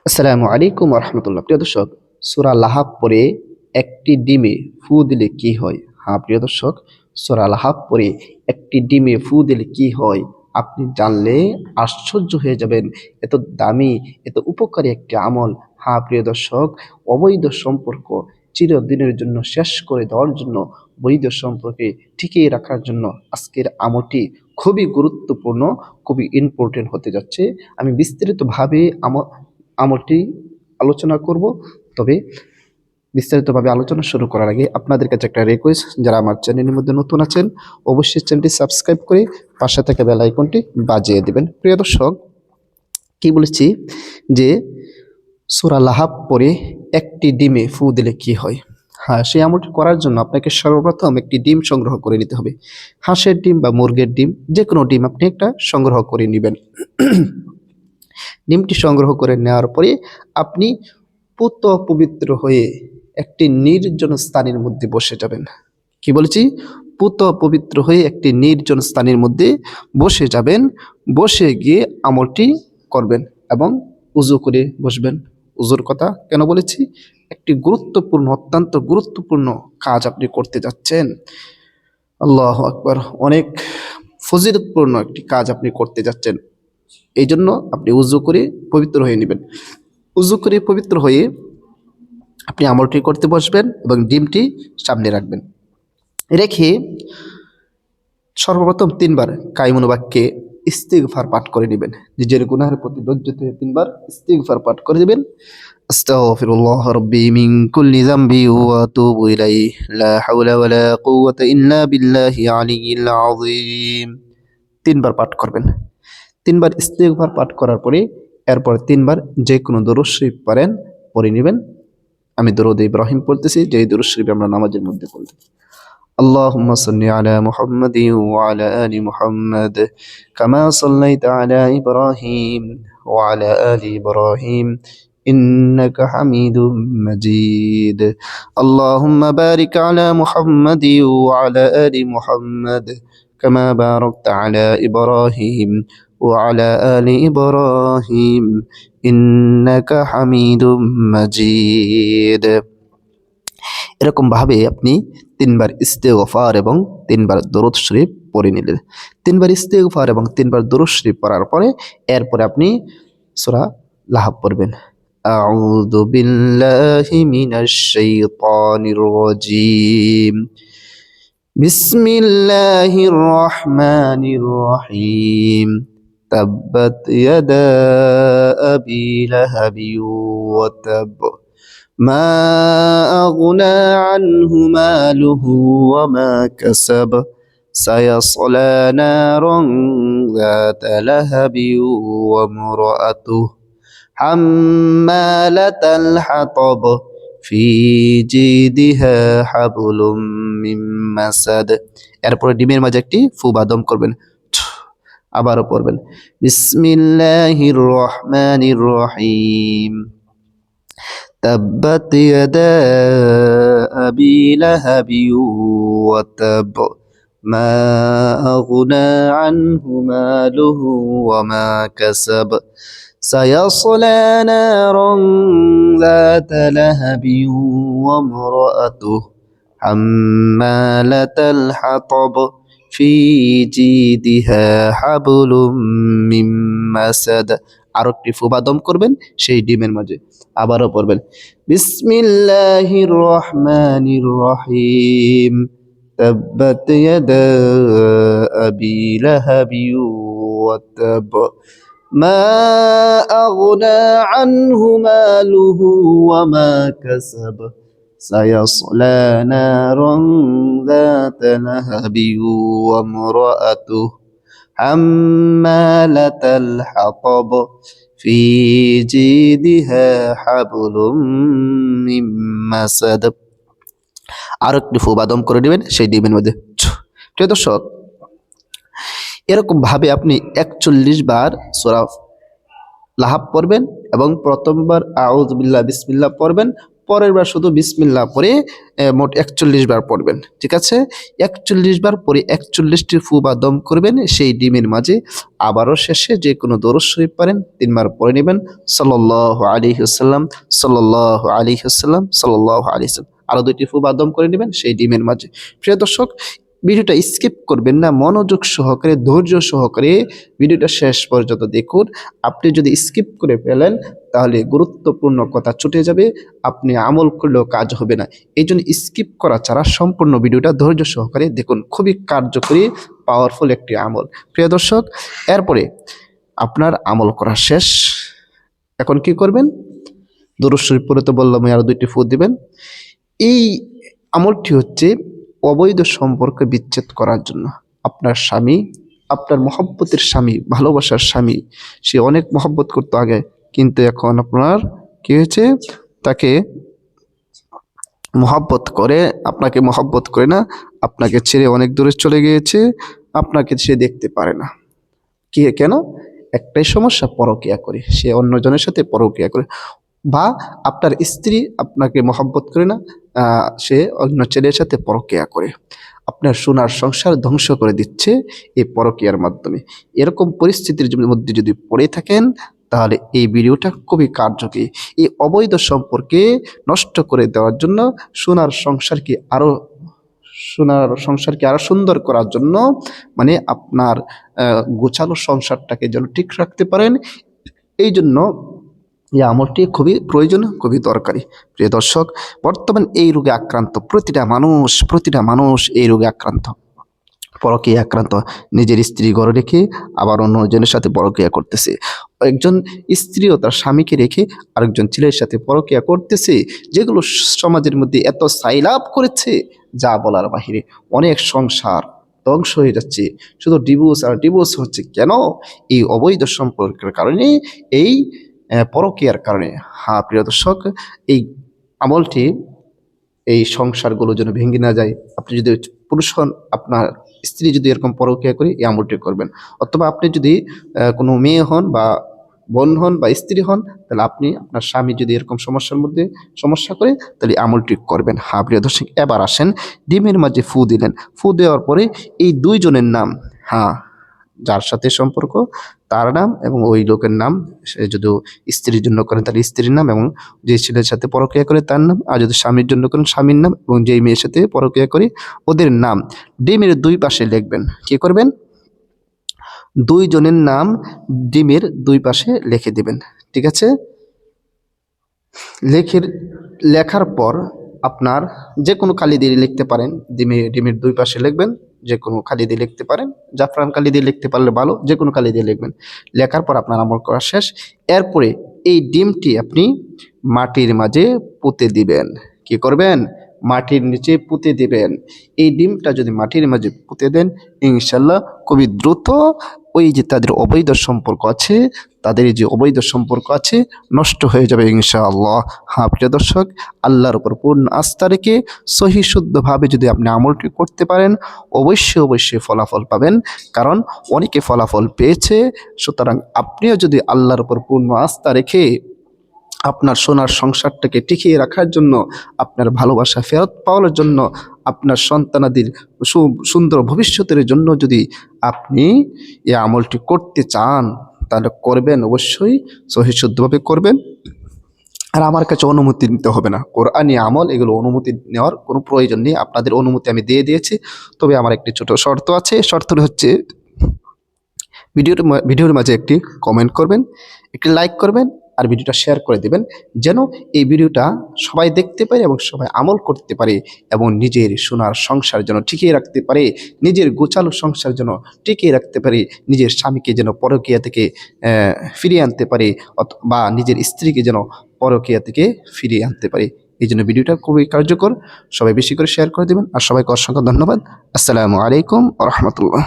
আসসালামু আলাইকুম রহমতুল্লাহ। প্রিয় দর্শক, সূরা লাহাব পড়ে একটি ডিমে ফু দিলে কি হয়? হ্যাঁ প্রিয় দর্শক, সূরা লাহাব পড়ে একটি ডিমে ফু দিলে কি হয় আপনি জানলে আশ্চর্য হয়ে যাবেন। এত দামি, এত উপকারী একটি আমল। হ্যাঁ প্রিয় দর্শক, অবৈধ সম্পর্ক চিরদিনের জন্য শেষ করে দেওয়ার জন্য, বৈধ সম্পর্কে টিকিয়ে রাখার জন্য আজকের আমলটি খুবই গুরুত্বপূর্ণ, খুবই ইম্পর্টেন্ট হতে যাচ্ছে। আমি বিস্তারিতভাবে আমলটি আলোচনা করব। তবে বিস্তারিতভাবে আলোচনা শুরু করার আগে আপনাদের কাছে একটা রিকোয়েস্ট, যারা আমার চ্যানেলের মধ্যে নতুন আছেন অবশ্যই চ্যানেলটি সাবস্ক্রাইব করে পাশে থাকা বেল আইকনটি বাজিয়ে দিবেন। প্রিয় দর্শক, কি বলেছি যে সূরা লাহাব পড়ে একটি ডিমে ফু দিলে কি হয়? হ্যাঁ, সেই আমলটি করার জন্য আপনাকে সর্বপ্রথম একটি ডিম সংগ্রহ করে নিতে হবে। হাঁসের ডিম বা মুরগির ডিম, যে কোনো ডিম আপনি একটা সংগ্রহ করে নেবেন। ডিমটি সংগ্রহ করে নেওয়ার পরে আপনি পুত পবিত্র হয়ে একটি নির্জন স্থানের মধ্যে বসে যাবেন। কি বলেছি? পুত পবিত্র হয়ে একটি নির্জন স্থানের মধ্যে বসে যাবেন। বসে গিয়ে আমলটি করবেন এবং উজু করে বসবেন। উজুর কথা কেন বলেছি? একটি গুরুত্বপূর্ণ, অত্যন্ত গুরুত্বপূর্ণ কাজ আপনি করতে যাচ্ছেন। আল্লাহু আকবার, অনেক ফজিলতপূর্ণ একটি কাজ আপনি করতে যাচ্ছেন। এই জন্য আপনি উজু করে পবিত্র হয়ে নেবেন। উজু করে পবিত্র হয়ে আপনি আমলটি করতে বসবেন এবং ডিমটি সামনে রাখবেন। রেখে সর্বপ্রথম 3 বার কায়মুন বাক্যে ইস্তিগফার পাঠ করে নেবেন। নিজের গুনাহের প্রতি লজ্জিত হয়ে 3 বার ইস্তিগফার পাঠ করে দিবেন। আস্তাগফিরুল্লাহ রাব্বি মিন কুল্লি যামবি ওয়া আতুবু ইলাইহি লা হাওলা ওয়া লা কুওয়াতা ইল্লা বিল্লাহি আলিয়্যিল আযীম। 3 বার পাঠ করবেন। 3 বার ইস্তিগফার পাঠ করার পরে এরপর 3 বার যে কোনো দরুদ শরীফ পারেন পড়ে নেবেন। আমি দরুদ ইব্রাহিম পড়তেছি, যে দরুদ শরীফ আমরা নামাজের মধ্যে পড়ি। اللهم صل على محمد وعلى آل محمد كما صليت على إبراهيم وعلى آل إبراهيم إنك حميد مجيد. اللهم بارك على محمد وعلى آل محمد كما باركت على إبراهيم وعلى آل إبراهيم إنك حميد مجيد. এরকম ভাবে আপনি 3 বার ইস্তেগফার এবং 3 বার দরুদ শরীফ পড়ে নিলেন। 3 বার ইস্তেগফার এবং 3 বার দরুদ শরীফ পড়ার পরে এরপরে আপনি সূরা লাহাব পড়বেন। আউযু বিল্লাহি মিনাশ শাইতানির রাজীম। বিসমিল্লাহির রহমানির রহিম। তাব্বাত ইয়াদা আবি লাহাবি ওয়া তাব। ما أغنى عنه ماله وما كسب سيصلى نارا ذات لهب وامرأته حمالة الحطب في جيدها حبل من مسد. এরপরে ডিমের মাঝে একটি ফু বা দম করবেন। আবারও পড়বেন বিসমিল্লাহির রহমানির রহিম। تبت يدا أبي لهب وتب ما أغنى عنه ماله وما كسب سيصلى نارا ذات لهب وامرأته حمالة الحطب في جيدها حبل من مسد. আরো একটি ফুবা দম করবেন সেই ডিমের মাঝে। আবারও পড়বেন বিসমিল্লাহির রহমানির রহিম। তাব্বাত ইয়াদা আবি লাহাবি ওয়া তাব মা আগনা আনহু মালুহু ওয়া মা কাসাব সায়াসলা নারান যাতা লাহাবি ওয়া ইমরাআতুহু حمالة الحطب في جيدها حبل من مسد. আর একটু ফুবাদম করে দিবেন সেই ডিমের মধ্যে। প্রিয় দর্শক, এরকম ভাবে আপনি 41 বার সূরা লাহাব পড়বেন এবং প্রথমবার আউযু বিল্লাহ বিসমিল্লাহ পড়বেন। পরের বার শুধু বিসমিল্লাহ পরে মোট 41 বার পড়বেন, ঠিক আছে? 41 বার পরে 41টি ফু বা দম করবেন সেই ডিমের মাঝে। আবারও শেষে যে কোনো দরুদ শরীফ পারেন 3 বার পড়ে নেবেন, সাল্লাল্লাহু আলাইহি ওয়াসাল্লাম, সাল্লাল্লাহু আলাইহি ওয়াসাল্লাম, সাল্লাল্লাহু আলাইহি ওয়াসাল্লাম। আরো 2টি ফু বা দম করে নেবেন সেই ডিমের মাঝে। প্রিয় দর্শক, ভিডিওটা স্কিপ করবেন না, মনোযোগ সহকারে ধৈর্য সহকারে ভিডিওটা শেষ পর্যন্ত দেখুন। আপনি যদি স্কিপ করে ফেলেন তাহলে গুরুত্বপূর্ণ কথা ছুটে যাবে, আপনি আমল করলেও কাজ হবে না। এই জন্য স্কিপ করা ছাড়া সম্পূর্ণ ভিডিওটা ধৈর্য সহকারে দেখুন, খুবই কার্যকরী পাওয়ারফুল একটি আমল। প্রিয় দর্শক, এরপরে আপনার আমল করা শেষ। এখন কি করবেন? দরুদ শরীফ পড়ে তো বললাম, আরো 2টি ফু দিবেন। এই আমলটি হচ্ছে অবৈধ সম্পর্ক বিচ্ছেদ করার জন্য। আপনার স্বামী, আপনার মহব্বতের স্বামী, ভালোবাসার স্বামী, সে অনেক মহব্বত করতো আগে, কিন্তু এখন আপনার কি হয়েছে? তাকে মহব্বত করে, আপনাকে মহব্বত করে না, আপনাকে ছেড়ে অনেক দূরে চলে গিয়েছে, আপনাকে সে দেখতে পারে না। কি কেন? একটাই সমস্যা, পরকীয়া করে, সে অন্যজনের সাথে পরকীয়া করে। বা আপনার স্ত্রী আপনাকে মহব্বত করে না, সে অন্য ছেলের সাথে পরকীয়া করে। আপনার সোনার সংসার ধ্বংস করে দিচ্ছে এই পরকীয়ার মাধ্যমে। এরকম পরিস্থিতির মধ্যে যদি পড়ে থাকেন তাহলে এই ভিডিওটা খুবই কার্যকরী। এই অবৈধ সম্পর্কে নষ্ট করে দেওয়ার জন্য, সোনার সংসারকে আরো সুন্দর করার জন্য, মানে আপনার গোছালো সংসারটাকে যেন ঠিক রাখতে পারেন, এই জন্য এই আমলটি খুবই প্রয়োজন, খুবই দরকারি। প্রিয় দর্শক, বর্তমান এই রোগে আক্রান্ত প্রতিটা মানুষ এই রোগে আক্রান্ত, পরকীয়া আক্রান্ত। নিজের স্ত্রী ঘরে রেখে আবার অন্যজনের সাথে পরকীয়া করতেছে। একজন স্ত্রীও তার স্বামীকে রেখে আরেকজন ছেলের সাথে পরকীয়া করতেছে, যেগুলো সমাজের মধ্যে এত সাইলাভ করেছে যা বলার বাহিরে। অনেক সংসার ধ্বংস হয়ে যাচ্ছে, শুধু ডিভোর্স আর ডিভোর্স হচ্ছে। কেন? এই অবৈধ সম্পর্কের কারণে, এই পরকীয়ার কারণে। হ্যাঁ প্রিয় দর্শক, এই আমলটি এই সংসারগুলো যেন ভেঙে না যায়। আপনি যদি পুরুষ হন, আপনার স্ত্রী যদি এরকম পরকীয়া করে, এই আমলটি করবেন। অথবা আপনি যদি কোনো মেয়ে হন বা বোন হন বা স্ত্রী হন, তাহলে আপনি আপনার স্বামী যদি এরকম সমস্যা করে, তাহলে আমলটি করবেন। হ্যাঁ প্রিয় দর্শক, এবার আসেন, ডিমের মাঝে ফু দিলেন। ফু দেওয়ার পরে এই 2 জনের নাম, হ্যাঁ, যার সাথে সম্পর্ক তার নাম এবং ওই লোকের নাম, সে যদি স্ত্রীর জন্য করেন তাহলে স্ত্রীর নাম, এবং যে ছেলের সাথে পরকীয়া করে তার নাম, আর যদি স্বামীর জন্য করেন স্বামীর নাম, এবং যেই মেয়ের সাথে পরকীয়া করে ওদের নাম ডিমের 2 পাশে লিখবেন। কি করবেন? 2 জনের নাম ডিমের 2 পাশে লিখে দিবেন, ঠিক আছে? লেখার পর আপনার যে কোনো কালি দিয়ে লিখতে পারেন, ডিমের 2 পাশে লিখবেন, যে কোনো কালি দিয়ে লিখতে পারেন, জাফরান কালি দিয়ে লিখতে পারলে ভালো, যে কোনো কালি দিয়ে লিখবেন। লেখার পর আপনার আমল করা শেষ। এরপরে এই ডিমটি আপনি মাটির মাঝে পুঁতে দিবেন। কি করবেন? মাটির নিচে পুঁতে দিবেন। এই ডিমটা যদি মাটির মাঝে পুঁতে দেন, ইনশাল্লাহ খুবই দ্রুত ওই যে তাদের অবৈধ সম্পর্ক আছে, নষ্ট হয়ে যাবে ইনশাআল্লাহ। হ্যাঁ প্রিয় দর্শক, আল্লাহর উপর পূর্ণ আস্থা রেখে সহি শুদ্ধভাবে যদি আপনি আমলটি করতে পারেন, অবশ্যই ফলাফল পাবেন। কারণ অনেকে ফলাফল পেয়েছে। সুতরাং আপনিও যদি আল্লাহর উপর পূর্ণ আস্থা রেখে আপনার সোনার সংসারটাকে টিকিয়ে রাখার জন্য, আপনার ভালোবাসা ফেরত পাওয়ার জন্য, আপনার সন্তানাদির সুন্দর ভবিষ্যতের জন্য যদি আপনি এই আমলটি করতে চান, তাহলে করবেন, অবশ্যই সহি শুদ্ধভাবে করবেন। আর আমার কাছে অনুমতি নিতে হবে না। কোরআনি আমল এগুলো অনুমতি নেওয়ার কোনো প্রয়োজন নেই, আপনাদের অনুমতি আমি দিয়ে দিয়েছি। তবে আমার একটি ছোট শর্ত আছে। শর্তটি হচ্ছে, ভিডিওর মাঝে একটি কমেন্ট করবেন, একটি লাইক করবেন, আর ভিডিওটা শেয়ার করে দেবেন, যেন এই ভিডিওটা সবাই দেখতে পারে এবং সবাই আমল করতে পারে, এবং নিজের সোনার সংসার যেন টিকিয়ে রাখতে পারে, নিজের গোছালো সংসার যেন টিকিয়ে রাখতে পারে, নিজের স্বামীকে যেন পরকীয়া থেকে ফিরিয়ে আনতে পারে, বা নিজের স্ত্রীকে যেন পরকীয়া থেকে ফিরিয়ে আনতে পারে। এই জন্য ভিডিওটা খুবই কার্যকর। সবাই বেশি করে শেয়ার করে দেবেন, আর সবাইকে অসংখ্য ধন্যবাদ। আসসালামু আলাইকুম ওয়া রাহমাতুল্লাহ।